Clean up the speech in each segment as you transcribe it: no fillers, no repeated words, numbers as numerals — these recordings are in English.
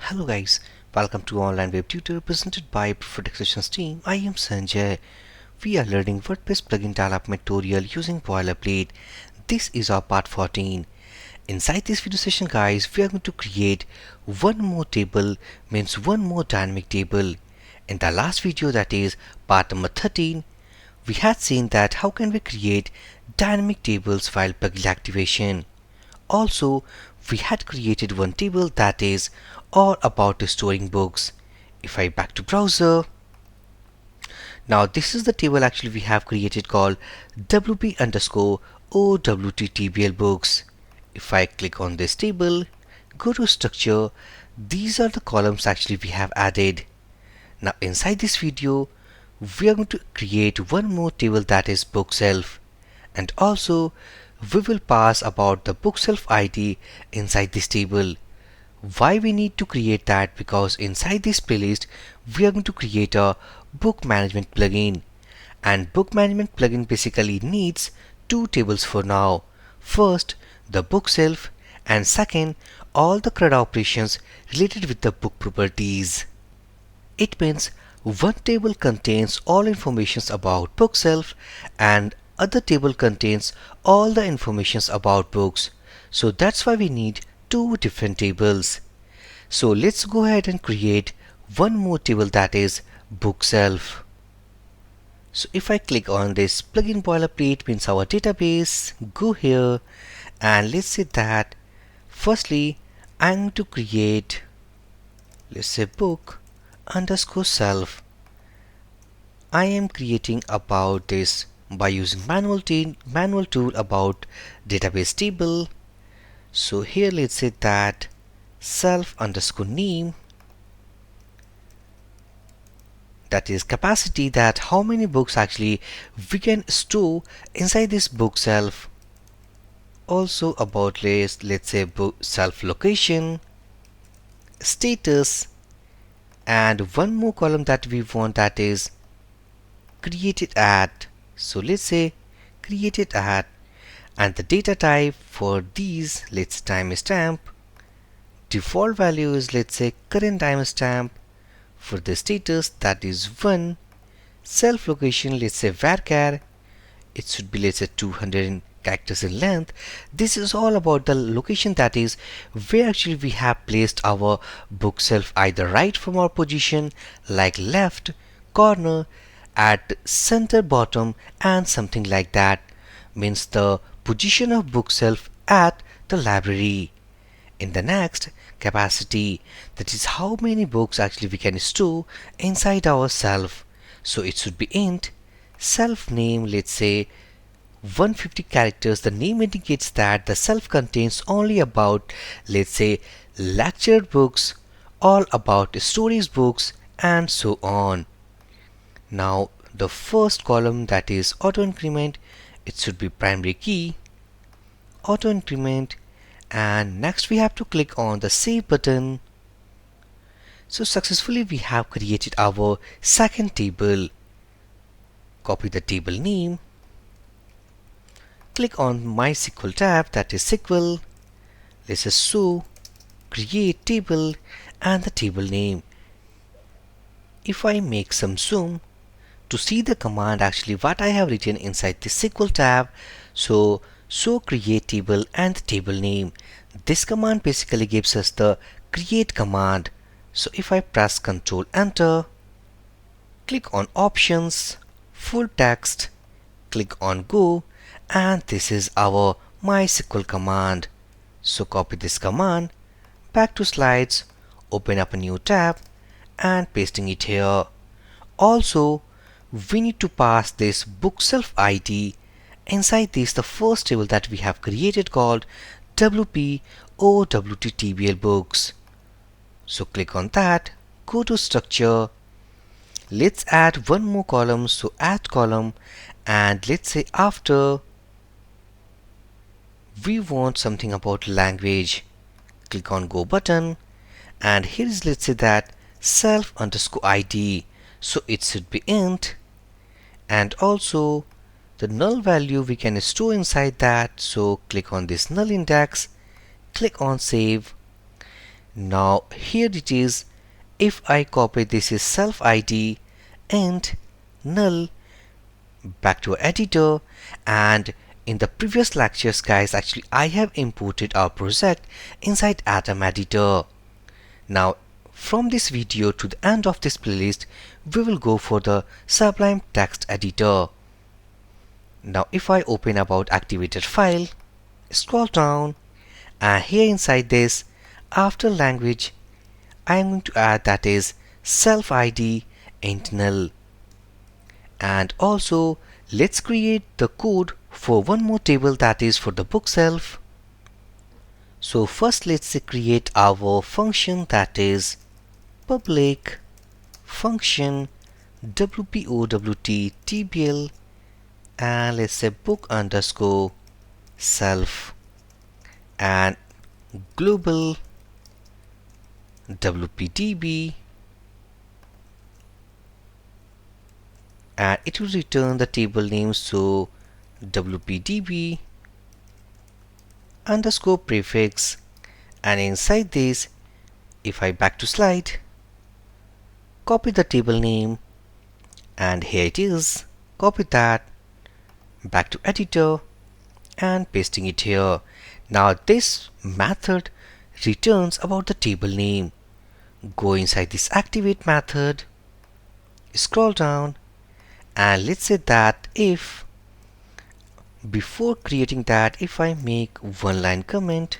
Hello guys, welcome to Online Web Tutor presented by Preferred Extensions team. I am Sanjay. We are learning WordPress plugin development tutorial using Boilerplate. This is our part 14. Inside this video session guys, we are going to create one more table, means one more dynamic table. In the last video, that is part number 13, we had seen that how can we create dynamic tables while plugin activation. Also, we had created one table that is all about storing books. If I back to browser, now this is the table actually we have created called wp underscore owttbl books. If I click on this table, go to structure, these are the columns actually we have added. Now inside this video, we are going to create one more table that is book self, and also we will pass about the book self ID inside this table. Why we need to create that? Because inside this playlist we are going to create a book management plugin, and book management plugin basically needs two tables for now. First, the book self, and second, all the CRUD operations related with the book properties. It means one table contains all informations about book self and other table contains all the informations about books. So that's why we need two different tables. So let's go ahead and create one more table that is book self. So if I click on this plugin boilerplate, means our database, go here and let's say that firstly I'm going to create, let's say, book underscore self. I am creating about this by using manual tool about database table. So here let's say that self underscore name, that is capacity, that how many books actually we can store inside this book self. Also about list, let's say book self location, status, and one more column that we want, that is created at. So let's say created at, and the data type for these, let's say timestamp. Default value is, let's say, current timestamp. For the status, that is 1. Self location, let's say varchar. It should be, let's say, 200 characters in length. This is all about the location, that is where actually we have placed our book self, either right from our position, like left, corner, at center, bottom, and something like that. Means the position of book self at the library. In the next, capacity, that is how many books actually we can store inside our self. So it should be int self name, let's say 150 characters. The name indicates that the self contains only about, let's say, lectured books, all about stories books, and so on. Now the first column, that is auto increment, it should be primary key, auto increment, and next we have to click on the save button. So successfully we have created our second table. Copy the table name, click on MySQL tab, that is SQL, let's say show create table, and the table name. If I make some zoom to see the command actually what I have written inside the SQL tab, so show create table and the table name. This command basically gives us the create command. So if I press Ctrl Enter, click on options, full text, click on go, and this is our MySQL command. So copy this command, back to slides, open up a new tab, and pasting it here. Also, we need to pass this book self ID inside this, the first table that we have created called wp owttbl books. So click on that, go to structure, let's add one more column, so add column, and let's say after we want something about language. Click on go button, and here is, let's say that self underscore ID, so it should be int, and also the null value we can store inside that. So click on this null index, click on save. Now here it is. If I copy this is self ID and null, back to our editor, and in the previous lectures guys, actually I have imported our project inside Atom editor. Now from this video to the end of this playlist, we will go for the Sublime text editor. Now if I open about activated file, scroll down, and here inside this, after language, I am going to add that is self ID and null. And also let's create the code for one more table, that is for the book self. So first let's create our function, that is public function wpowt tbl, and let's say book underscore self, and global wpdb, and it will return the table name, so wpdb underscore prefix. And inside this, if I back to slide, copy the table name, and here it is, copy that, back to editor and pasting it here. Now this method returns about the table name. Go inside this activate method, scroll down, and let's say that if before creating that, if I make one line comment,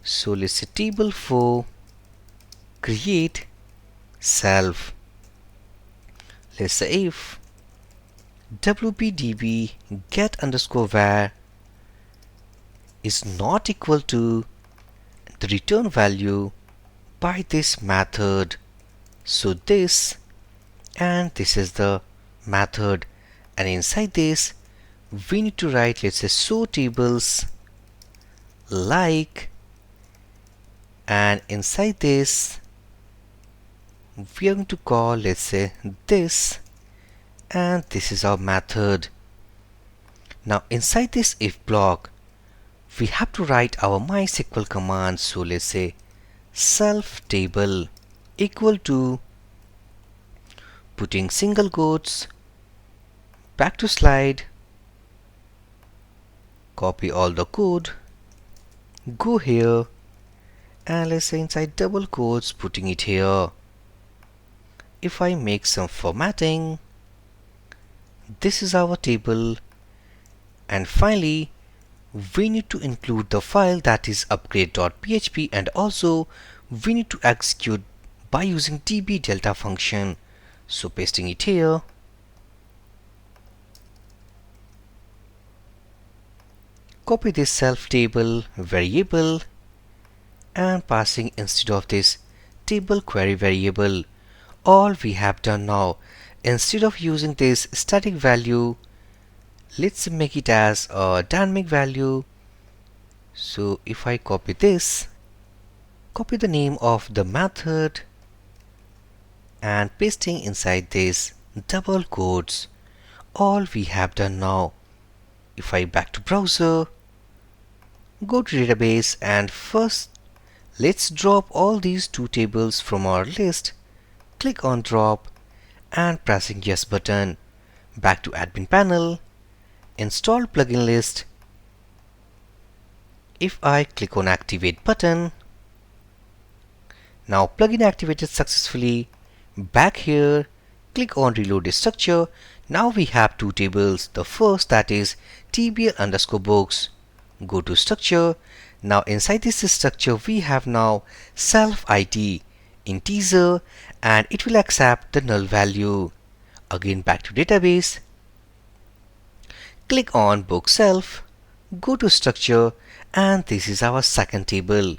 so let's say table for create self, let's say if wpdb get underscore var is not equal to the return value by this method. So this and this is the method, and inside this we need to write, let's say show tables like, and inside this we are going to call, let's say this, and this is our method. Now inside this if block, we have to write our MySQL command. So let's say self table equal to, putting single quotes, back to slide, copy all the code, go here, and let's say inside double quotes, putting it here. If I make some formatting, this is our table, and finally we need to include the file, that is upgrade.php, and also we need to execute by using db delta function. So pasting it here, copy this self table variable and passing instead of this table query variable. All we have done now, instead of using this static value, let's make it as a dynamic value. So if I copy this, copy the name of the method and pasting inside this double quotes, all we have done now. If I back to browser, go to database, and first let's drop all these two tables from our list. Click on drop and pressing yes button. Back to admin panel, install plugin list. If I click on activate button, now plugin activated successfully. Back here, click on reload structure. Now we have two tables. The first, that is tbl underscore books. Go to structure. Now inside this structure we have now self id integer, and it will accept the null value. Again back to database, click on book self, go to structure, and this is our second table.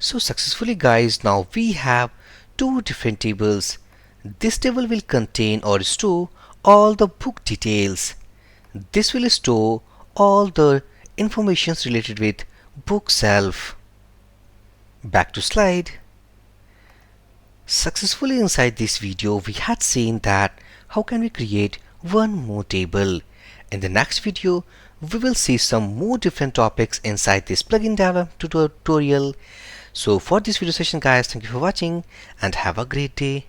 So successfully guys, now we have two different tables. This table will contain or store all the book details. This will store all the informations related with book self. Back to slide. Successfully inside this video we had seen that how can we create one more table. In the next video we will see some more different topics inside this plugin development tutorial. So for this video session guys, thank you for watching and have a great day.